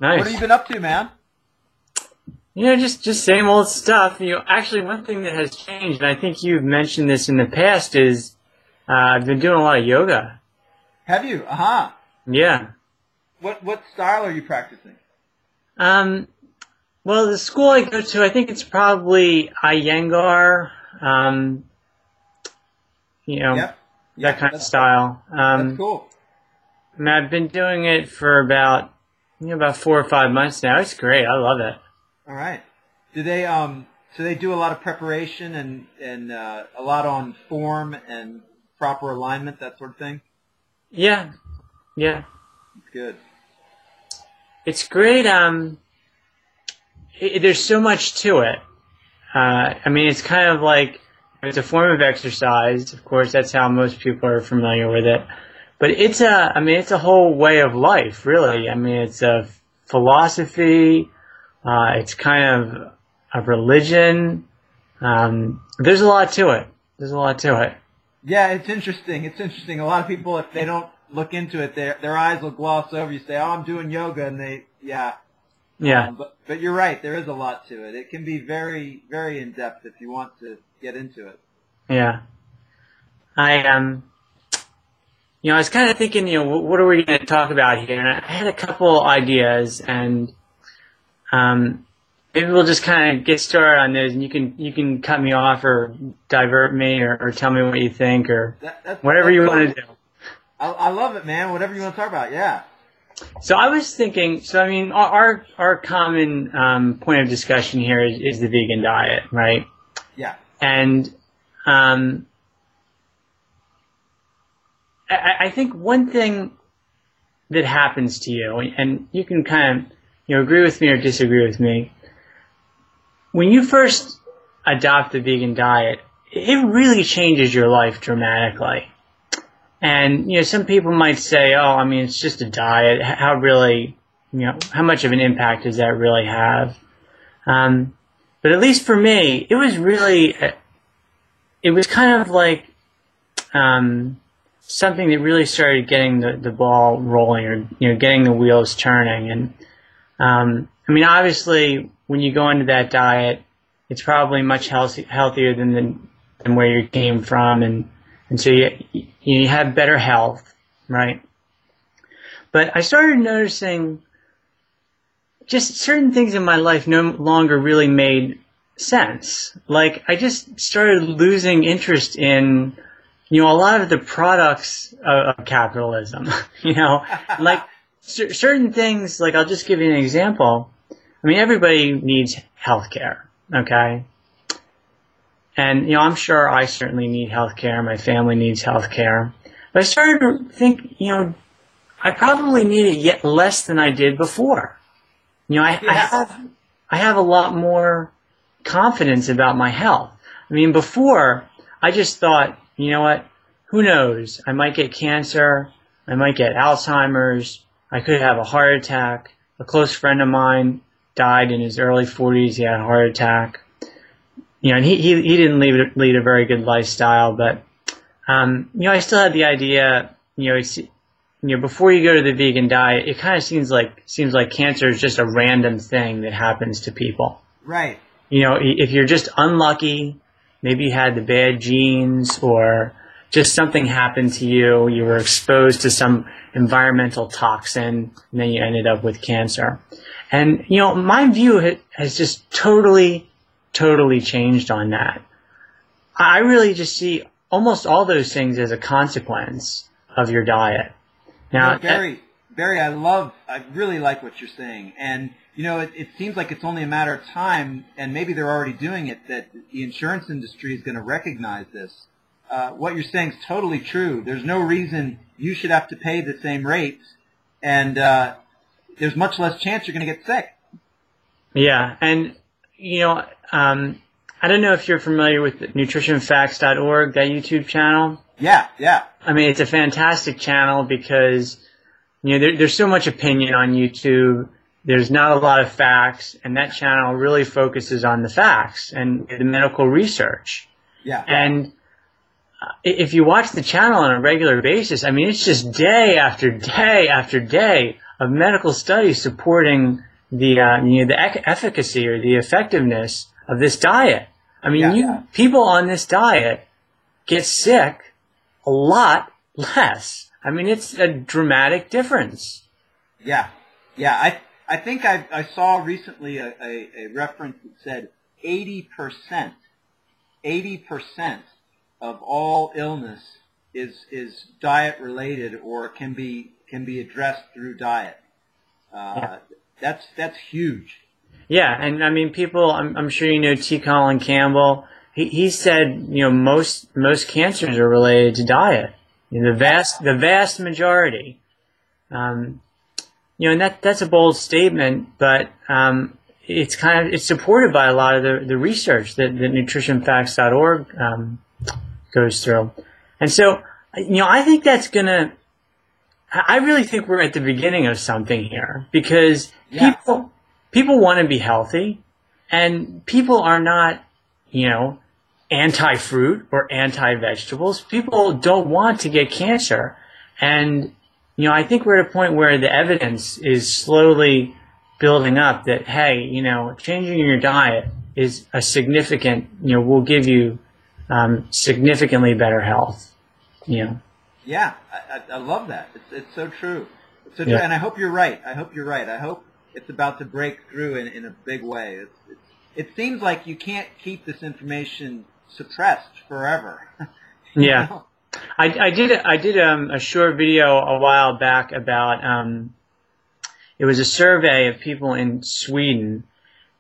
Nice. What have you been up to, man? Just same old stuff. Actually, one thing that has changed, and I think you've mentioned this in the past, is I've been doing a lot of yoga. Have you? Uh-huh. Yeah. What style are you practicing? Well, the school I go to, I think it's probably Iyengar, Yep. that kind of style. That's cool. I mean, I've been doing it for about 4 or 5 months now. It's great. I love it. All right. Do they so they do a lot of preparation and a lot on form and proper alignment, that sort of thing? Yeah. It's good. It's great. There's so much to it. I mean, it's kind of like, it's a form of exercise. Of course, that's how most people are familiar with it. But it's a whole way of life, really. I mean, it's a philosophy. It's kind of a religion. There's a lot to it. Yeah, it's interesting. A lot of people, if they don't look into it, their eyes will gloss over. You say, "Oh, I'm doing yoga," and Yeah. But you're right. There is a lot to it. It can be very, very in depth if you want to get into it. Yeah. I was kind of thinking, what are we going to talk about here? And I had a couple ideas, and maybe we'll just kind of get started on those, and you can cut me off or divert me or tell me what you think or whatever you want to do. I love it, man. Whatever you want to talk about, yeah. So I was thinking, our common point of discussion here is the vegan diet, right? Yeah. And I think one thing that happens to you, and you can kind of agree with me or disagree with me, when you first adopt the vegan diet, it really changes your life dramatically. And some people might say, "Oh, I mean, it's just a diet. How much of an impact does that really have?" But at least for me, it was kind of like something that really started getting the ball rolling, or getting the wheels turning. And I mean, obviously, when you go into that diet, it's probably much healthier than where you came from, and so you have better health, right? But I started noticing just certain things in my life no longer really made sense. Like, I just started losing interest in, a lot of the products of capitalism, like certain things. Like, I'll just give you an example. I mean, everybody needs healthcare, okay? And, I'm sure I certainly need healthcare. My family needs healthcare. But I started to think, I probably need it yet less than I did before. I have a lot more confidence about my health. I mean, before, I just thought, what? Who knows? I might get cancer. I might get Alzheimer's. I could have a heart attack. A close friend of mine died in his early 40s. He had a heart attack. And he didn't lead a very good lifestyle, but I still had the idea. Before you go to the vegan diet, it kind of seems like cancer is just a random thing that happens to people. Right. If you're just unlucky, maybe you had the bad genes, or just something happened to you. You were exposed to some environmental toxin, and then you ended up with cancer. And my view has just totally changed on that. I really just see almost all those things as a consequence of your diet. Now, Barry, I really like what you're saying. And, it seems like it's only a matter of time, and maybe they're already doing it, that the insurance industry is going to recognize this. What you're saying is totally true. There's no reason you should have to pay the same rates, and there's much less chance you're going to get sick. Yeah, and, I don't know if you're familiar with nutritionfacts.org, that YouTube channel. Yeah. I mean, it's a fantastic channel because, there's so much opinion on YouTube. There's not a lot of facts, and that channel really focuses on the facts and the medical research. Yeah. And if you watch the channel on a regular basis, I mean, it's just day after day after day of medical studies supporting the efficacy or the effectiveness of this diet. I mean, people on this diet get sick a lot less. I mean, it's a dramatic difference. Yeah. I think I saw recently a reference that said 80% of all illness is diet related or can be addressed through diet. That's huge. Yeah, and I mean, people. I'm sure you know T. Colin Campbell. He said, most cancers are related to diet. The vast majority. And that's a bold statement, but it's supported by a lot of the research that nutritionfacts.org goes through. And so, I think I really think we're at the beginning of something here, because people want to be healthy, and people are not, anti-fruit or anti-vegetables. People don't want to get cancer. And, I think we're at a point where the evidence is slowly building up that, hey, changing your diet is a significant, will give you significantly better health. Yeah, I love that. It's so true. It's so true. And I hope you're right. I hope it's about to break through in a big way. It seems like you can't keep this information suppressed forever. Yeah. I did a short video a while back about it was a survey of people in Sweden,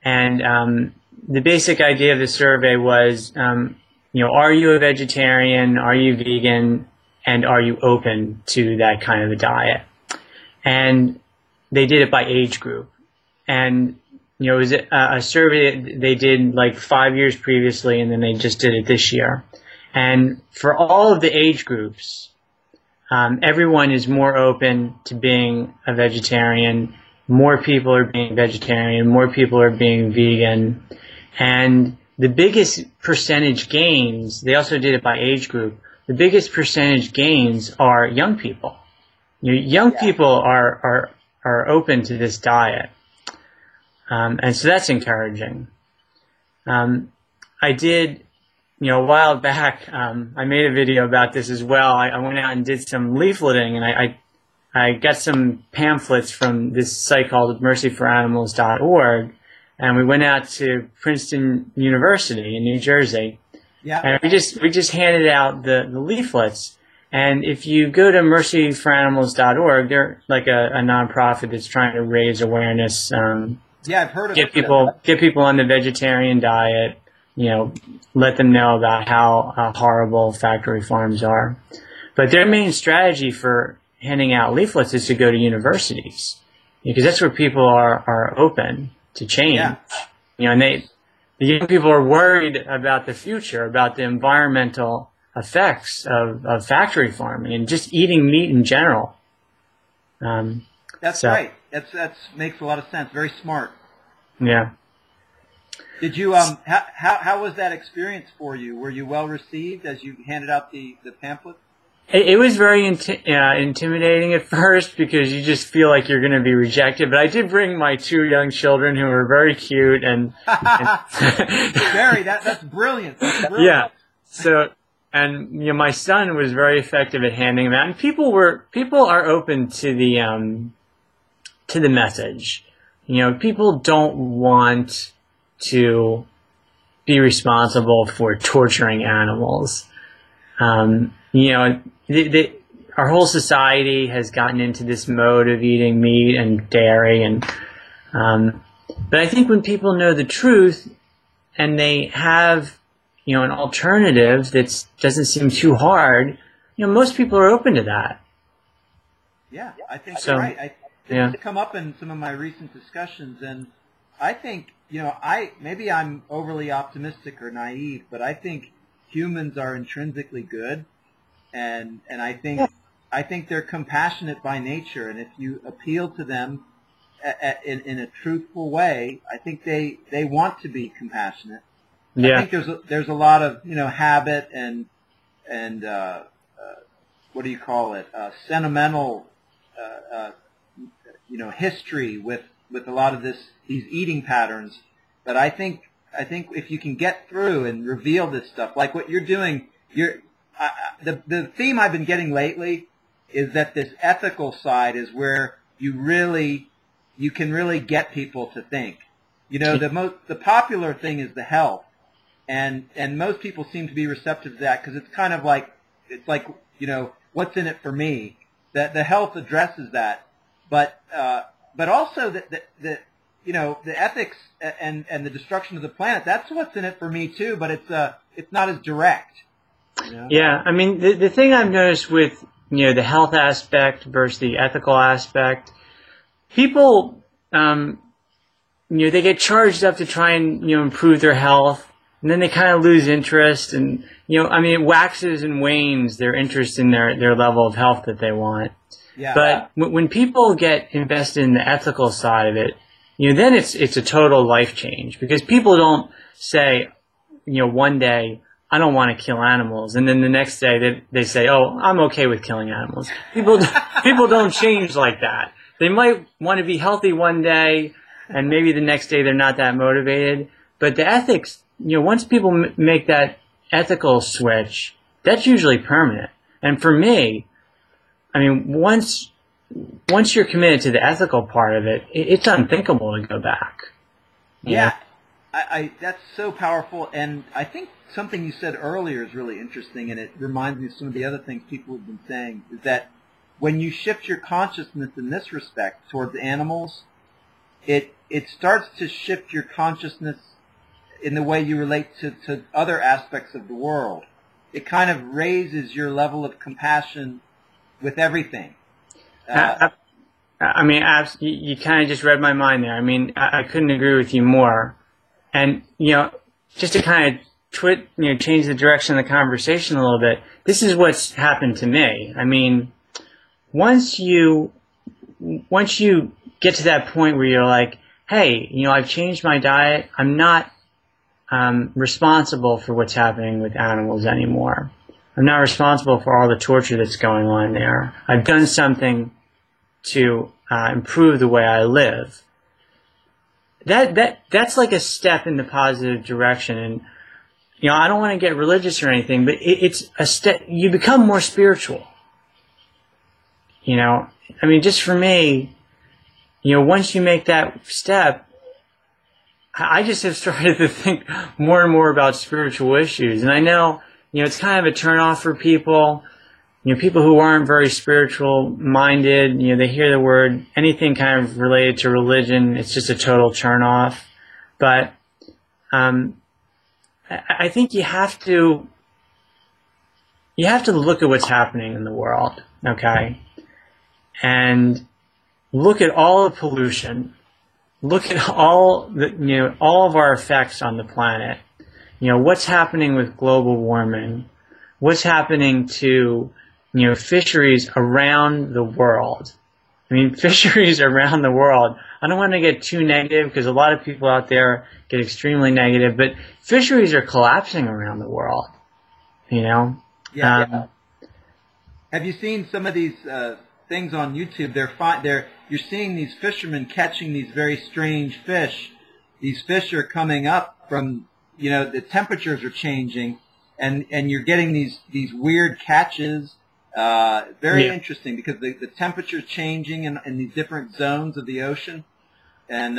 and the basic idea of the survey was are you a vegetarian, are you vegan, and are you open to that kind of a diet? And they did it by age group, and it was a survey they did like 5 years previously, and then they just did it this year. And for all of the age groups, everyone is more open to being a vegetarian. More people are being vegetarian. More people are being vegan. And the biggest percentage gains, they also did it by age group, the biggest percentage gains are young people. Young people are open to this diet. And so that's encouraging. I did... a while back, I made a video about this as well. I went out and did some leafleting, and I got some pamphlets from this site called mercyforanimals.org, and we went out to Princeton University in New Jersey. Yeah. And we just handed out the leaflets. And if you go to mercyforanimals.org, they're like a nonprofit that's trying to raise awareness. I've heard of get people on the vegetarian diet. Let them know about how horrible factory farms are. But their main strategy for handing out leaflets is to go to universities, because that's where people are open to change. Yeah. And the young people are worried about the future, about the environmental effects of factory farming and just eating meat in general. That's right. That makes a lot of sense. Very smart. Yeah. Did you how was that experience for you? Were you well received as you handed out the pamphlet? It was very intimidating at first, because you just feel like you're going to be rejected. But I did bring my 2 young children who were very cute and that's brilliant. That's brilliant. Yeah. So my son was very effective at handing them out, and people are open to the message. People don't want to be responsible for torturing animals. Our whole society has gotten into this mode of eating meat and dairy, and but I think when people know the truth and they have an alternative that doesn't seem too hard, most people are open to that. Yeah, I think so. You're right. It's come up in some of my recent discussions, and I think maybe I'm overly optimistic or naive, but I think humans are intrinsically good, and I think they're compassionate by nature, and if you appeal to them in a truthful way, I think they want to be compassionate. Yeah. I think there's a lot of habit and what do you call it, sentimental history with a lot of these eating patterns. But I think if you can get through and reveal this stuff, like what you're doing, the theme I've been getting lately is that this ethical side is where you can really get people to think. The popular thing is the health, and most people seem to be receptive to that because it's kind of like what's in it for me. That the health addresses that, but also the ethics and the destruction of the planet. That's what's in it for me too. But it's not as direct. Yeah, I mean the thing I've noticed with the health aspect versus the ethical aspect, people they get charged up to try and improve their health, and then they kind of lose interest, and it waxes and wanes their interest in their level of health that they want. Yeah. But when people get invested in the ethical side of it, then it's a total life change, because people don't say, one day, I don't want to kill animals, and then the next day they say, oh, I'm okay with killing animals. People don't change like that. They might want to be healthy one day, and maybe the next day they're not that motivated. But the ethics, once people make that ethical switch, that's usually permanent. And for me, I mean, once you're committed to the ethical part of it, it's unthinkable to go back. Yeah. I that's so powerful, and I think something you said earlier is really interesting, and it reminds me of some of the other things people have been saying, is that when you shift your consciousness in this respect towards animals, it starts to shift your consciousness in the way you relate to other aspects of the world. It kind of raises your level of compassion with everything. I mean, you kind of just read my mind there. I mean, I couldn't agree with you more. And, just to kind of change the direction of the conversation a little bit, this is what's happened to me. I mean, once you get to that point where you're like, hey, I've changed my diet, I'm not responsible for what's happening with animals anymore. I'm not responsible for all the torture that's going on there. I've done something to improve the way I live. That's like a step in the positive direction. And I don't want to get religious or anything, but it's a step. You become more spiritual. I mean, just for me, once you make that step, I just have started to think more and more about spiritual issues. And I know, it's kind of a turnoff for people. People who aren't very spiritual minded, they hear the word, anything kind of related to religion, it's just a total turnoff. But I think you have to look at what's happening in the world, okay? And look at all the pollution. Look at all of our effects on the planet. What's happening with global warming? What's happening to fisheries around the world? I mean, fisheries around the world. I don't want to get too negative, because a lot of people out there get extremely negative, but fisheries are collapsing around the world. Yeah. Have you seen some of these things on YouTube? You're seeing these fishermen catching these very strange fish. These fish are coming up from, the temperatures are changing, and you're getting these weird catches. Very interesting, because the temperature's changing in these different zones of the ocean, and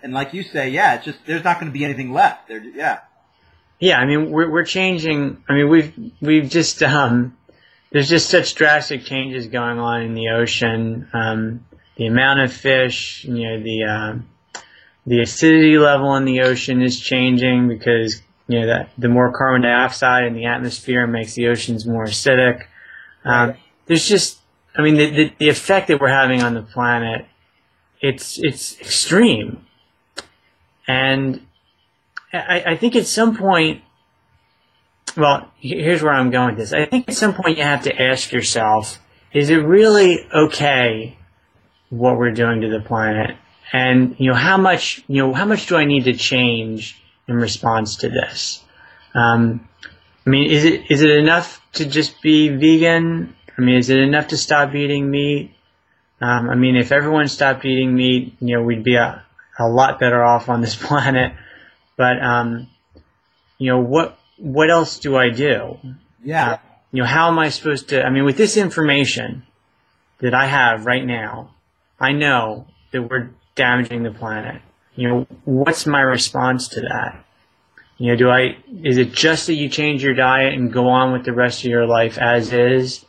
like you say, it's just there's not going to be anything left there. Yeah, I mean we're changing. I mean we've just there's just such drastic changes going on in the ocean. The amount of fish, the acidity level in the ocean is changing, because the more carbon dioxide in the atmosphere makes the oceans more acidic. There's just, I mean, the effect that we're having on the planet, it's extreme. And I think at some point, well, here's where I'm going with this. I think at some point you have to ask yourself, is it really okay what we're doing to the planet? And, how much do I need to change in response to this? I mean, is it enough to just be vegan? I mean, is it enough to stop eating meat? I mean, if everyone stopped eating meat, we'd be a lot better off on this planet. But, what else do I do? Yeah. How am I supposed to, I mean, with this information that I have right now, I know that we're damaging the planet. What's my response to that? Is it just that you change your diet and go on with the rest of your life as is?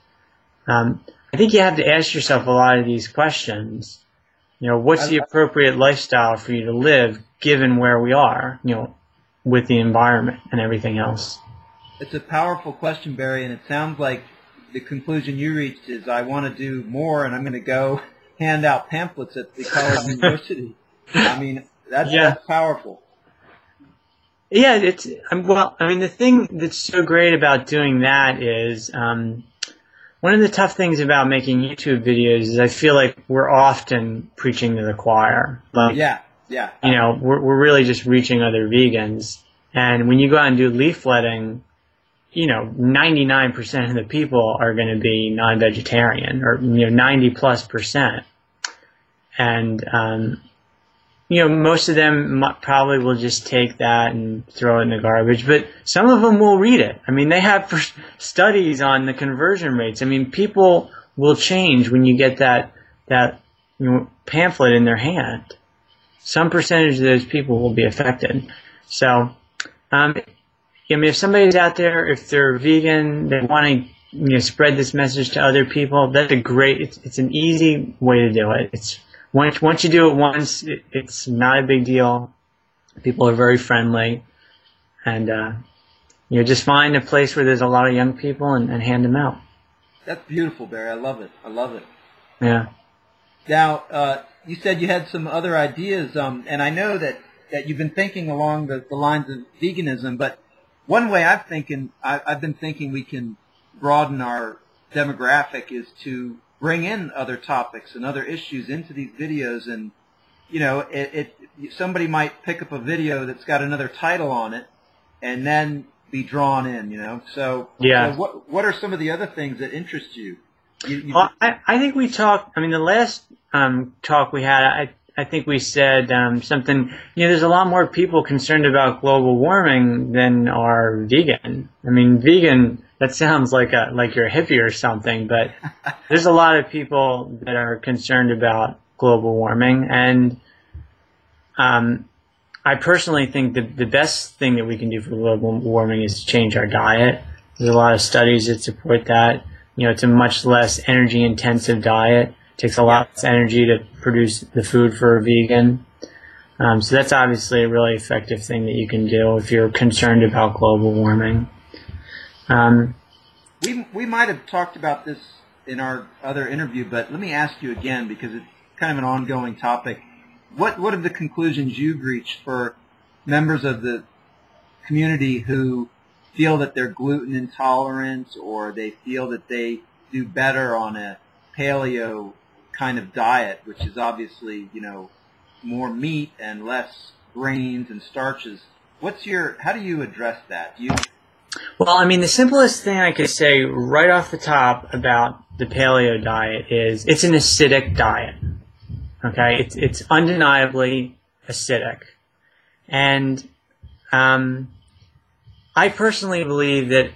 I think you have to ask yourself a lot of these questions. What's the appropriate lifestyle for you to live given where we are, with the environment and everything else? It's a powerful question, Barry, and it sounds like the conclusion you reached is I want to do more, and I'm going to go hand out pamphlets at the college university. I mean, that's powerful. Yeah, the thing that's so great about doing that is one of the tough things about making YouTube videos is I feel like we're often preaching to the choir. Like, yeah. We're really just reaching other vegans. And when you go out and do leafletting, 99% of the people are going to be non-vegetarian, or 90+%. And most of them probably will just take that and throw it in the garbage, but some of them will read it. I mean, they have studies on the conversion rates. I mean, people will change when you get that pamphlet in their hand. Some percentage of those people will be affected. So, if somebody's out there, if they're vegan, they want to spread this message to other people, that's it's an easy way to do it. It's once you do it once, it's not a big deal. People are very friendly, and just find a place where there's a lot of young people and hand them out. That's beautiful, Barry. I love it. Yeah. Now, you said you had some other ideas, and I know that you've been thinking along the lines of veganism, but one way I've been thinking we can broaden our demographic is to bring in other topics and other issues into these videos, and somebody might pick up a video that's got another title on it and then be drawn in, So, yeah. So what are some of the other things that interest you? Well, I think we talked. I mean, the last talk we had, I think we said something. There's a lot more people concerned about global warming than are vegan. I mean, vegan. That sounds like you're a hippie or something, but there's a lot of people that are concerned about global warming, and I personally think that the best thing that we can do for global warming is to change our diet. There's a lot of studies that support that. It's a much less energy-intensive diet. It takes a lot less energy to produce the food for a vegan. So that's obviously a really effective thing that you can do if you're concerned about global warming. We might have talked about this in our other interview, but let me ask you again because it's kind of an ongoing topic. What are the conclusions you've reached for members of the community who feel that they're gluten intolerant, or they feel that they do better on a paleo kind of diet, which is obviously, more meat and less grains and starches? How do you address that? Well, I mean, the simplest thing I could say right off the top about the paleo diet is it's an acidic diet. Okay, it's undeniably acidic, and I personally believe that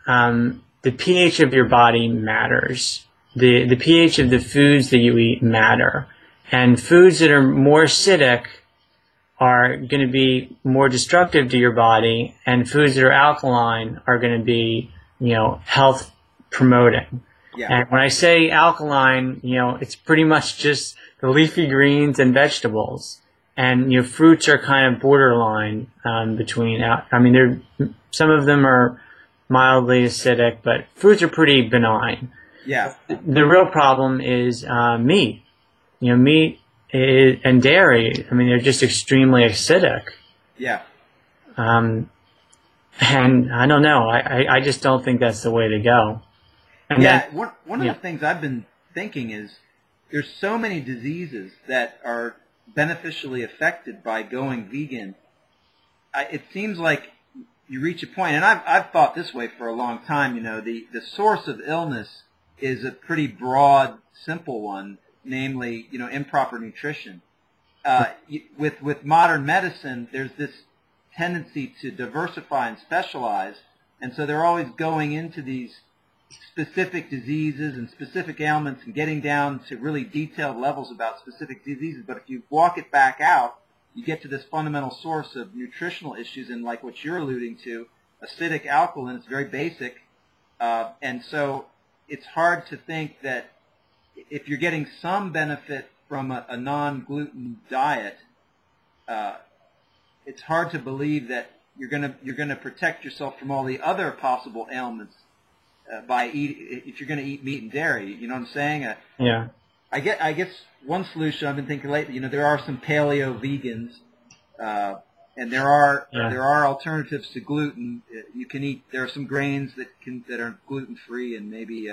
the pH of your body matters. The pH of the foods that you eat matter, and foods that are more acidic are going to be more destructive to your body, and foods that are alkaline are going to be, health promoting. Yeah. And when I say alkaline, it's pretty much just the leafy greens and vegetables. And, fruits are kind of borderline between, some of them are mildly acidic, but fruits are pretty benign. Yeah. The real problem is meat. Meat and dairy, they're just extremely acidic. Yeah. And I don't know. I just don't think that's the way to go. And one of the things I've been thinking is there's so many diseases that are beneficially affected by going vegan. It seems like you reach a point, and I've thought this way for a long time. The source of illness is a pretty broad, simple one. namely, improper nutrition. With modern medicine, there's this tendency to diversify and specialize, and so they're always going into these specific diseases and specific ailments and getting down to really detailed levels about specific diseases. But if you walk it back out, you get to this fundamental source of nutritional issues, and like what you're alluding to, acidic alkaline. It's very basic, and so it's hard to think that if you're getting some benefit from a non-gluten diet, it's hard to believe that you're gonna protect yourself from all the other possible ailments if you're going to eat meat and dairy. You know what I'm saying? Yeah. I guess one solution I've been thinking lately. There are some paleo vegans, and there are alternatives to gluten. You can eat. There are some grains that are gluten free, and maybe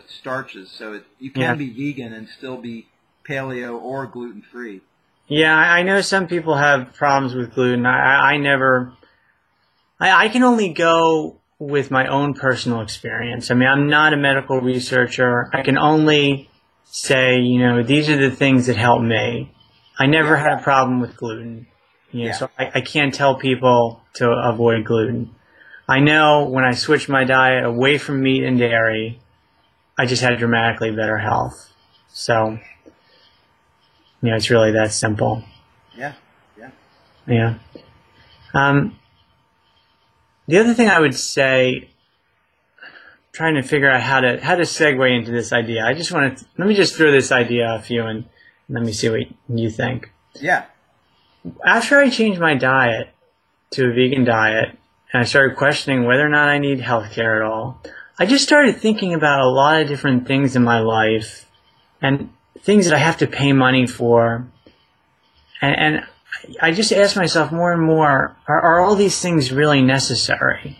starches. So you can be vegan and still be paleo or gluten free. Yeah, I know some people have problems with gluten. I can only go with my own personal experience. I mean, I'm not a medical researcher. I can only say, these are the things that help me. I never had a problem with gluten. So I can't tell people to avoid gluten. I know when I switched my diet away from meat and dairy, I just had dramatically better health. So, it's really that simple. Yeah. The other thing I would say, trying to figure out how to segue into this idea. Let me just throw this idea off you and let me see what you think. Yeah. After I changed my diet to a vegan diet and I started questioning whether or not I need healthcare at all, I just started thinking about a lot of different things in my life and things that I have to pay money for. And I just ask myself more and more, are all these things really necessary?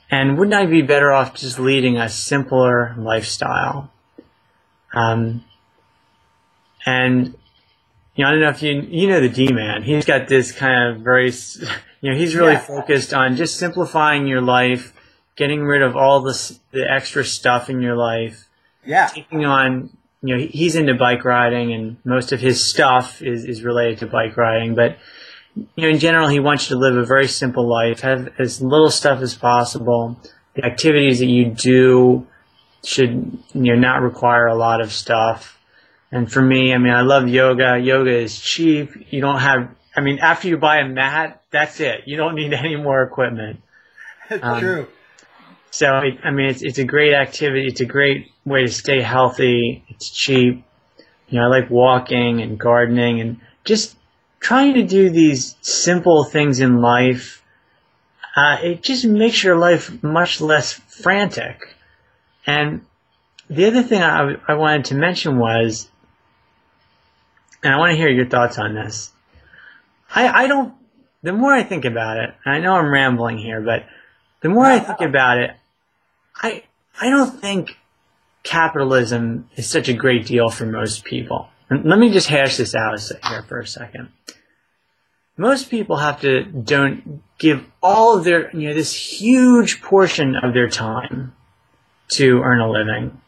And wouldn't I be better off just leading a simpler lifestyle? And, I don't know if you know the D-Man. He's got this kind of very, he's really focused on just simplifying your life, getting rid of all the extra stuff in your life. Yeah. Taking on, he's into bike riding, and most of his stuff is related to bike riding. But, in general, he wants you to live a very simple life, have as little stuff as possible. The activities that you do should, not require a lot of stuff. And for me, I love yoga. Yoga is cheap. You don't have, after you buy a mat, that's it. You don't need any more equipment. That's true. So, it's a great activity. It's a great way to stay healthy. It's cheap. I like walking and gardening and just trying to do these simple things in life. It just makes your life much less frantic. And the other thing I wanted to mention was, and I want to hear your thoughts on this. The more I think about it, and I know I'm rambling here, but the more I think about it, I don't think capitalism is such a great deal for most people. And let me just hash this out here for a second. Most people have to give all of their, this huge portion of their time to earn a living,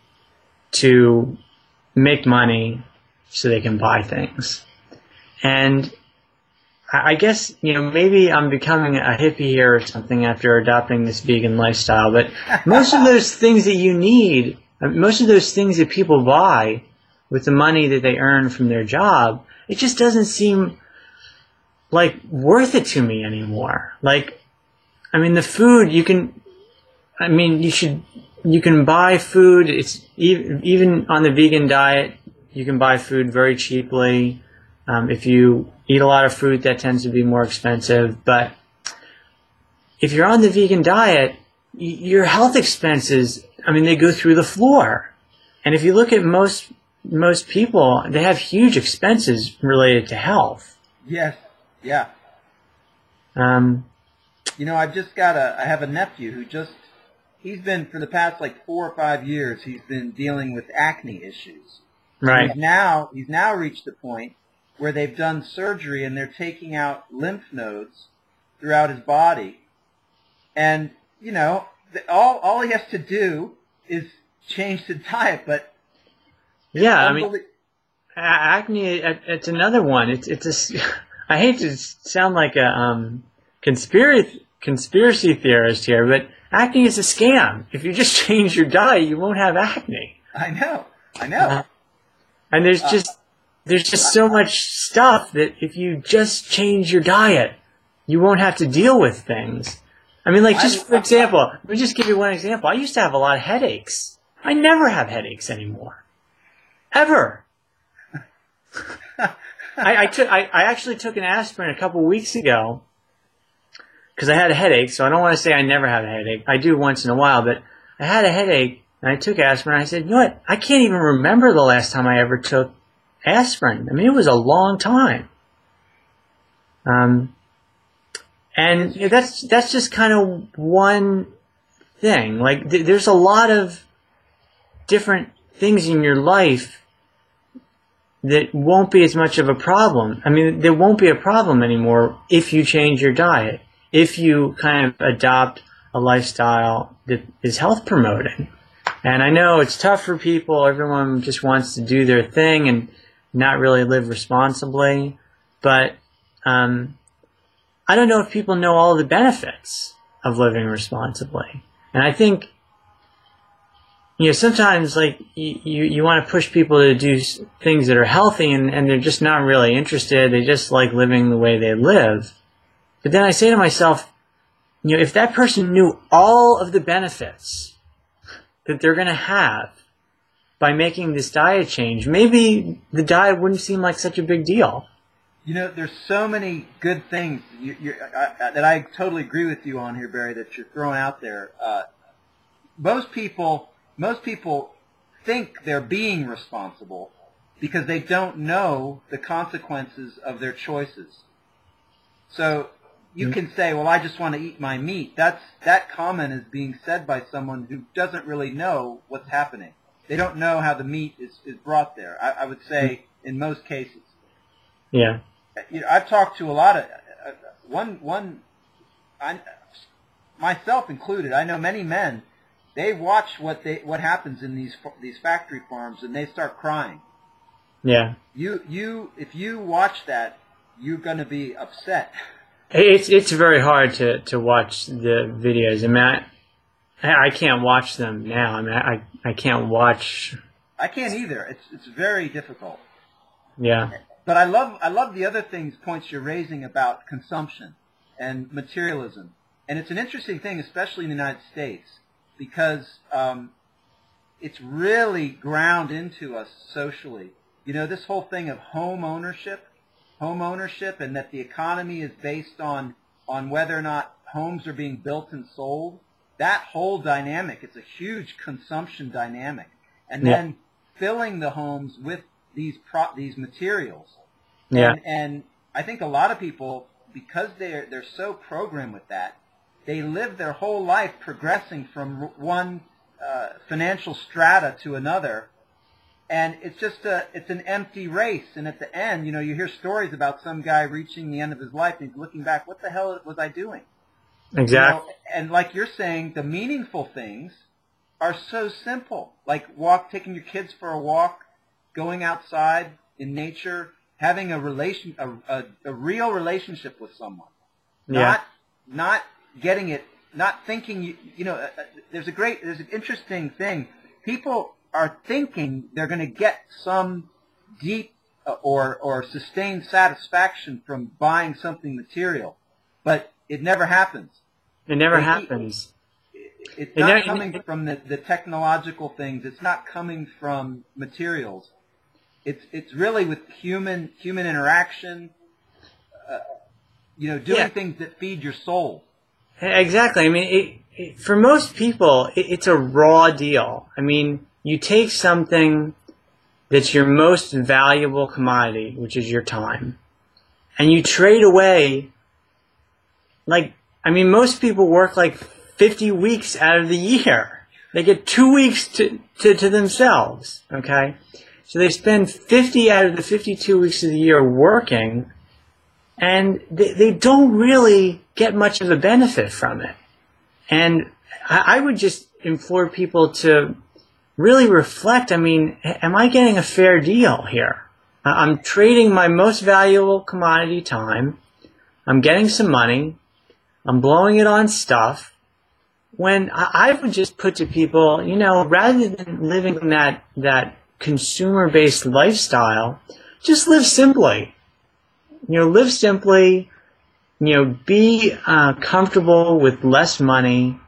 to make money so they can buy things. And I guess, maybe I'm becoming a hippie here or something after adopting this vegan lifestyle, but most of those things that you need, most of those things that people buy with the money that they earn from their job, it just doesn't seem like worth it to me anymore. Like, the food you can buy food. It's even on the vegan diet, you can buy food very cheaply. If you eat a lot of fruit, that tends to be more expensive. But if you're on the vegan diet, your health expenses, they go through the floor. And if you look at most people, they have huge expenses related to health. Yes. Yeah. I have a nephew who he's been, for the past 4 or 5 years, he's been dealing with acne issues. Right. And he's now reached the point where they've done surgery and they're taking out lymph nodes throughout his body. And, all he has to do is change the diet. But Yeah, I mean, acne, it's another one. I hate to sound like a conspiracy theorist here, but acne is a scam. If you just change your diet, you won't have acne. I know. And there's just so much stuff that if you just change your diet, you won't have to deal with things. I mean, like, just for example, let me just give you one example. I used to have a lot of headaches. I never have headaches anymore. Ever. I actually took an aspirin a couple weeks ago because I had a headache, so I don't want to say I never have a headache. I do once in a while, but I had a headache, and I took aspirin, and I said, you know what, I can't even remember the last time I ever took aspirin. I mean, it was a long time. And that's just kind of one thing. Like, there's a lot of different things in your life that won't be as much of a problem. I mean, there won't be a problem anymore if you change your diet, if you kind of adopt a lifestyle that is health promoting. And I know it's tough for people. Everyone just wants to do their thing and not really live responsibly. But I don't know if people know all the benefits of living responsibly. And I think, you know, sometimes, like, you want to push people to do things that are healthy, and they're just not really interested. They just like living the way they live. But then I say to myself, you know, if that person knew all of the benefits that they're going to have by making this diet change, maybe the diet wouldn't seem like such a big deal. You know, there's so many good things that I totally agree with you on here, Barry, that you're throwing out there. Most people think they're being responsible because they don't know the consequences of their choices. So you can say, well, I just want to eat my meat. That comment is being said by someone who doesn't really know what's happening. They don't know how the meat is brought there, I would say, in most cases. Yeah. You know, I've talked to a lot of myself included. I know many men. They watch what happens in these factory farms, and they start crying. Yeah. If you watch that, you're going to be upset. It's very hard to watch the videos. I mean, I can't watch them now. I mean, I can't watch. I can't either. It's very difficult. Yeah. But I love the other points you're raising about consumption and materialism. And it's an interesting thing, especially in the United States, because it's really ground into us socially. You know, this whole thing of home ownership, and that the economy is based on whether or not homes are being built and sold. That whole dynamic, it's a huge consumption dynamic. And then filling the homes with these materials. Yeah. And I think a lot of people, because they're so programmed with that, they live their whole life progressing from one financial strata to another, and it's just it's an empty race. And at the end, you know, you hear stories about some guy reaching the end of his life and he's looking back, what the hell was I doing? Exactly. You know, and like you're saying, the meaningful things are so simple, like taking your kids for a walk, going outside in nature, having a real relationship with someone, not getting it, not thinking. You know, there's an interesting thing. People are thinking they're going to get some deep or sustained satisfaction from buying something material, but it never happens. It never happens. It's not coming from the technological things. It's not coming from materials. It's really with human interaction. You know, doing things that feed your soul. Exactly. I mean, for most people, it's a raw deal. I mean, you take something that's your most valuable commodity, which is your time, and you trade away, like, I mean, most people work like 50 weeks out of the year. They get 2 weeks to themselves, okay? So they spend 50 out of the 52 weeks of the year working, and they don't really get much of a benefit from it. And I would just implore people to really reflect, I mean, am I getting a fair deal here? I'm trading my most valuable commodity, time. I'm getting some money. I'm blowing it on stuff. When I would just put to people, you know, rather than living that consumer-based lifestyle, just live simply. You know, live simply. You know, be comfortable with less money.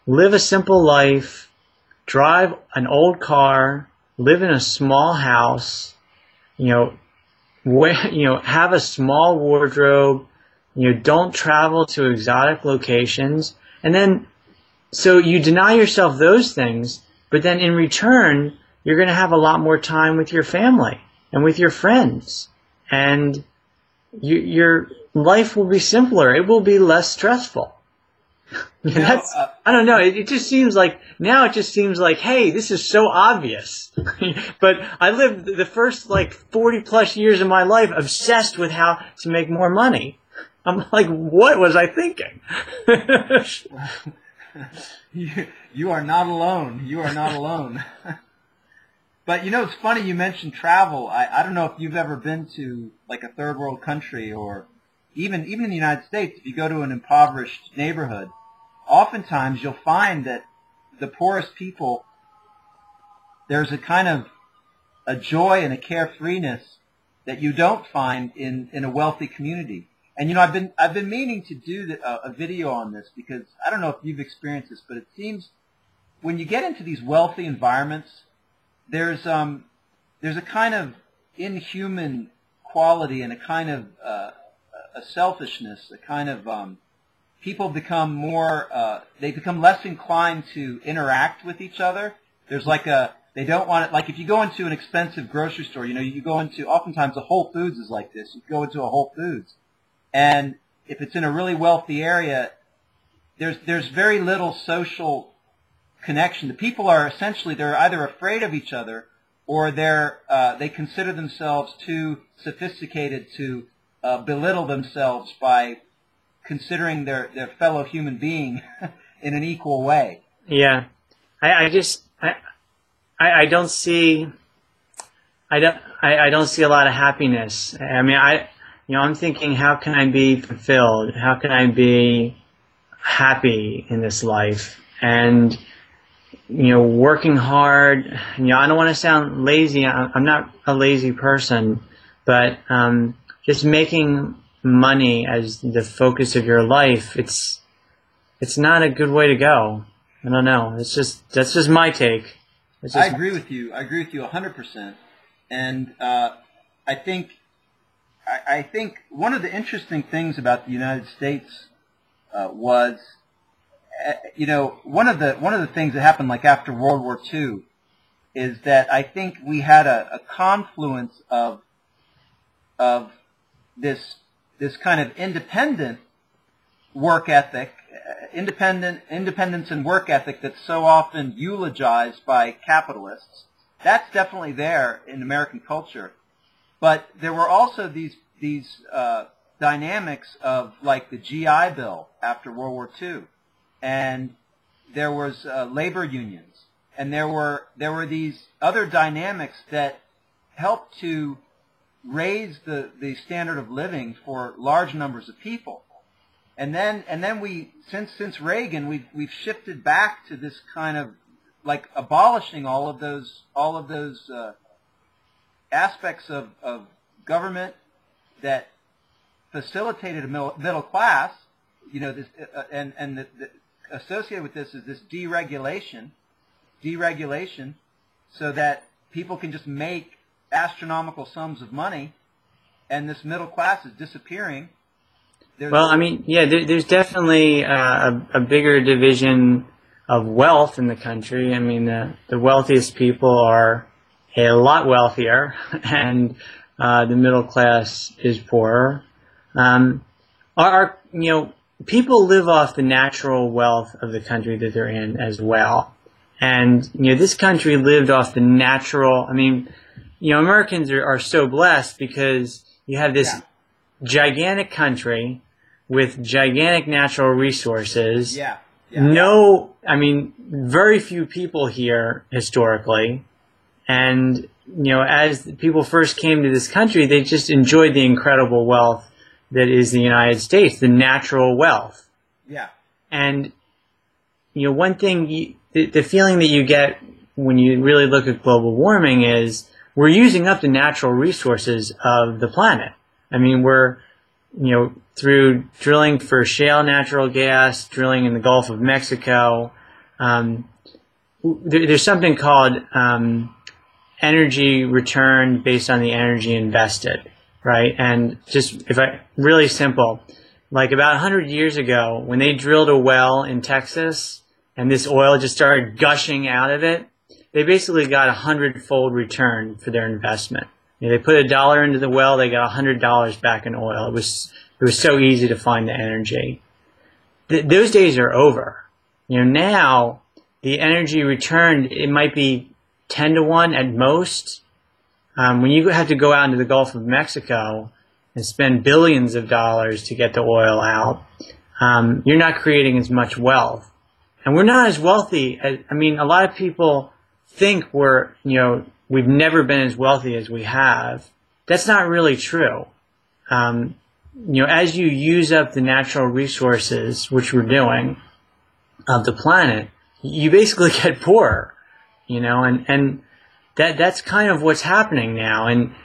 Live a simple life. Drive an old car. Live in a small house. You know, have a small wardrobe. You know, don't travel to exotic locations. And then, so you deny yourself those things, but then in return, you're going to have a lot more time with your family and with your friends. And your life will be simpler. It will be less stressful. I don't know. It just seems like, now it just seems like, hey, this is so obvious. But I lived the first like 40 plus years of my life obsessed with how to make more money. I'm like, what was I thinking? You are not alone. You are not alone. But you know, it's funny you mentioned travel. I don't know if you've ever been to like a third world country, or even in the United States, if you go to an impoverished neighborhood, oftentimes you'll find that the poorest people, there's a kind of a joy and a carefreeness that you don't find in a wealthy community. And you know, I've been meaning to do a video on this, because I don't know if you've experienced this, but it seems when you get into these wealthy environments, there's a kind of inhuman quality and a kind of a selfishness, a kind of people become more they become less inclined to interact with each other. There's like they don't want it. Like if you go into an expensive grocery store, you know, you go into, oftentimes a Whole Foods is like this. You go into a Whole Foods, and if it's in a really wealthy area, there's very little social connection. The people are essentially, they're either afraid of each other, or they consider themselves too sophisticated to belittle themselves by considering their fellow human being in an equal way. Yeah, I don't see a lot of happiness. I mean, I'm thinking, how can I be fulfilled? How can I be happy in this life? And, you know, working hard, you know, I don't want to sound lazy. I'm not a lazy person, but just making money as the focus of your life, it's not a good way to go. I don't know. That's just my take. I agree with you. I agree with you 100%. And I think one of the interesting things about the United States was, you know, one of the things that happened like after World War II is that I think we had a confluence of this kind of independent work ethic, independence and work ethic that's so often eulogized by capitalists. That's definitely there in American culture. But there were also these dynamics of like the GI Bill after World War II, and there was labor unions, and there were these other dynamics that helped to raise the standard of living for large numbers of people. And then we, since Reagan, we've shifted back to this kind of like abolishing all of those aspects of government that facilitated a middle class. You know, this and associated with this is this deregulation, so that people can just make astronomical sums of money, and this middle class is disappearing. Well, I mean, yeah, there's definitely a bigger division of wealth in the country. I mean, the wealthiest people are a lot wealthier, and the middle class is poorer. People live off the natural wealth of the country that they're in as well. And, you know, this country lived off the natural, I mean, you know, Americans are so blessed because you have this gigantic country with gigantic natural resources. Yeah. Yeah. No, I mean, very few people here historically. And, as people first came to this country, they just enjoyed the incredible wealth that is the United States, the natural wealth. Yeah. And, one thing, the feeling that you get when you really look at global warming is we're using up the natural resources of the planet. I mean, we're, through drilling for shale natural gas, drilling in the Gulf of Mexico, there's something called energy return based on the energy invested, right? And just really simple, like about 100 years ago, when they drilled a well in Texas and this oil just started gushing out of it, they basically got 100-fold return for their investment. They put $1 into the well, they got $100 back in oil. It was so easy to find the energy. Those days are over. Now the energy return, it might be 10 to 1 at most. When you have to go out into the Gulf of Mexico and spend billions of dollars to get the oil out, you're not creating as much wealth. And we're not as wealthy as, a lot of people think we've never been as wealthy as we have. That's not really true. As you use up the natural resources, which we're doing, of the planet, you basically get poorer, and that's kind of what's happening now. And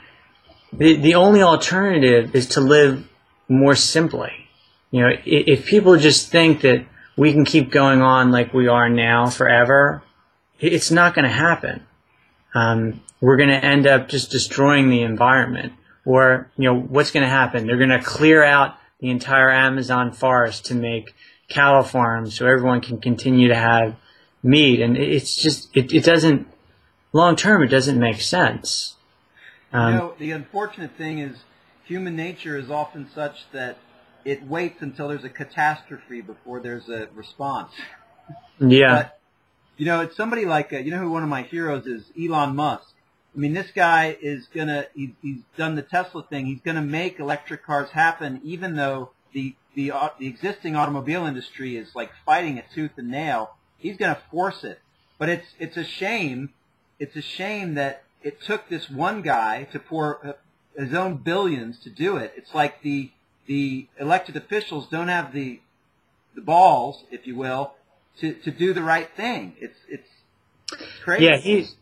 the only alternative is to live more simply. If people just think that we can keep going on like we are now forever, it's not going to happen. We're going to end up just destroying the environment. Or, what's going to happen? They're going to clear out the entire Amazon forest to make cattle farms so everyone can continue to have meat. And it's just, it doesn't, long term, it doesn't make sense. The unfortunate thing is human nature is often such that it waits until there's a catastrophe before there's a response. Yeah. But, it's somebody like, who one of my heroes is? Elon Musk. This guy is he's done the Tesla thing. He's gonna make electric cars happen, even though the existing automobile industry is like fighting it tooth and nail. He's gonna force it. But it's a shame. It's a shame that it took this one guy to pour his own billions to do it. It's like the elected officials don't have the balls, if you will, to do the right thing. It's crazy.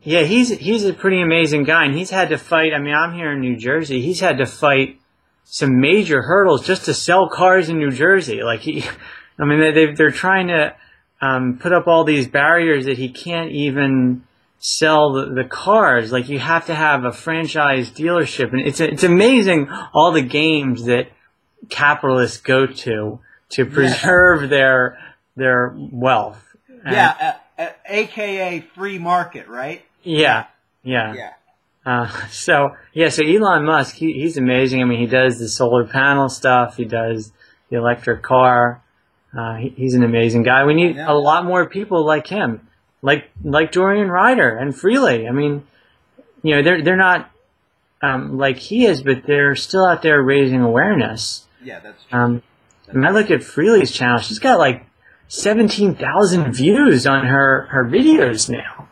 Yeah, he's a pretty amazing guy, and he's had to fight. I'm here in New Jersey. He's had to fight some major hurdles just to sell cars in New Jersey. They're trying to put up all these barriers that he can't even sell the cars. Like, you have to have a franchise dealership, and it's amazing all the games that capitalists go to preserve their wealth. Yeah. AKA free market, right? Yeah. So Elon Musk, he's amazing. He does the solar panel stuff. He does the electric car. He's an amazing guy. We need a lot more people like him, like Dorian Ryder and Freely. They're not like he is, but they're still out there raising awareness. Yeah, that's true. I look at Freely's channel. She's got like 17,000 views on her videos now.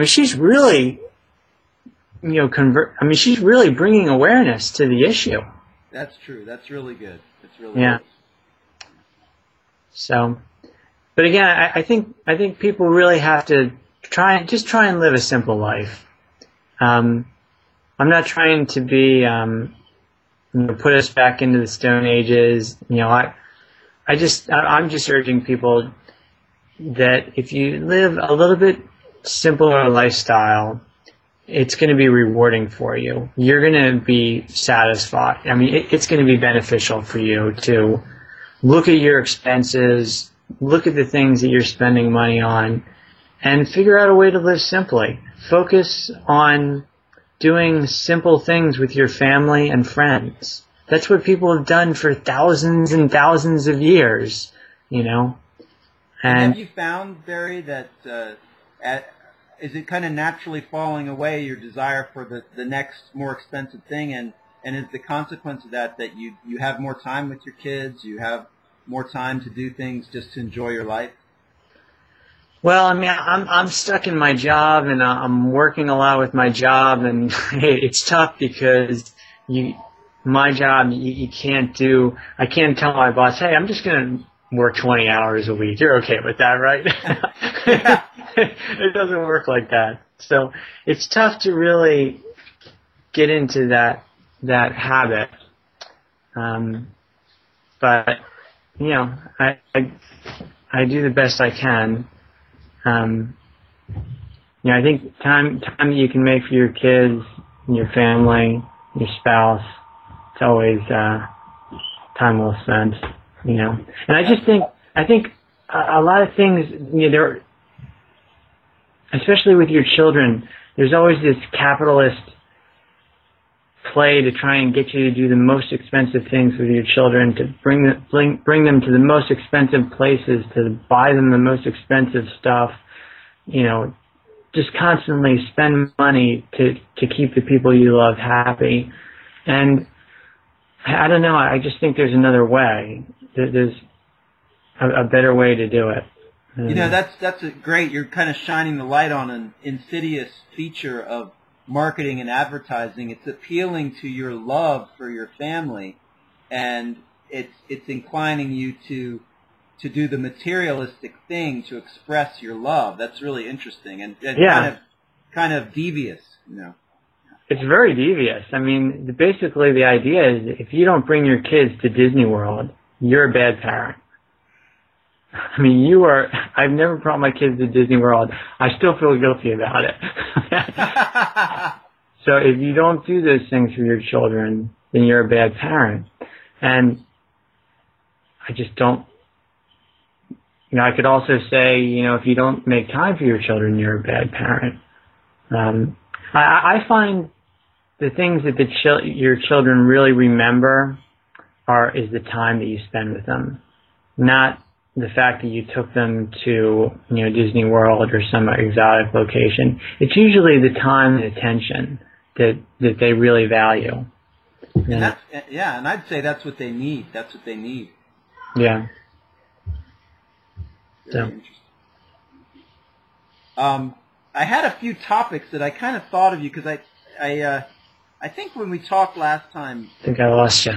She's really, she's really bringing awareness to the issue. That's true. That's really good. That's really good. So, but again, I think people really have to try and live a simple life. I'm not trying to be, put us back into the Stone Ages. I'm just urging people that if you live a little bit simpler lifestyle, it's going to be rewarding for you. You're going to be satisfied. It's going to be beneficial for you to look at your expenses, look at the things that you're spending money on, and figure out a way to live simply. Focus on doing simple things with your family and friends. That's what people have done for thousands and thousands of years, And have you found, Barry, that is it kind of naturally falling away, your desire for the next more expensive thing, and is the consequence of that you have more time with your kids, you have more time to do things just to enjoy your life? Well, I mean, I'm stuck in my job, and I'm working a lot with my job, and it's tough because my job, you can't do. I can't tell my boss, hey, I'm just going to work 20 hours a week. You're okay with that, right? Yeah. It doesn't work like that. So it's tough to really get into that habit. But you know, I do the best I can. You know, I think time that you can make for your kids, your family, your spouse, it's always time well spent. You know, and I think a lot of things, you know, there, especially with your children, there's always this capitalist play to try and get you to do the most expensive things with your children, to bring them to the most expensive places, to buy them the most expensive stuff, you know, just constantly spend money to keep the people you love happy. And I don't know, I just think there's another way. There's a better way to do it. You know, that's great. You're kind of shining the light on an insidious feature of marketing and advertising. It's appealing to your love for your family, and it's inclining you to do the materialistic thing to express your love. That's really interesting and yeah. kind of devious, you know. It's very devious. I mean, basically the idea is if you don't bring your kids to Disney World, you're a bad parent. I mean, I've never brought my kids to Disney World. I still feel guilty about it. So if you don't do those things for your children, then you're a bad parent. And I just don't, you know, I could also say, you know, if you don't make time for your children, you're a bad parent. I find the things that your children really remember is the time that you spend with them, not the fact that you took them to, you know, Disney World or some exotic location. It's usually the time and attention that they really value. And that's, yeah, and I'd say that's what they need. That's what they need. Yeah. Very interesting. I had a few topics that I kind of thought of you because I think when we talked last time. I think I lost you.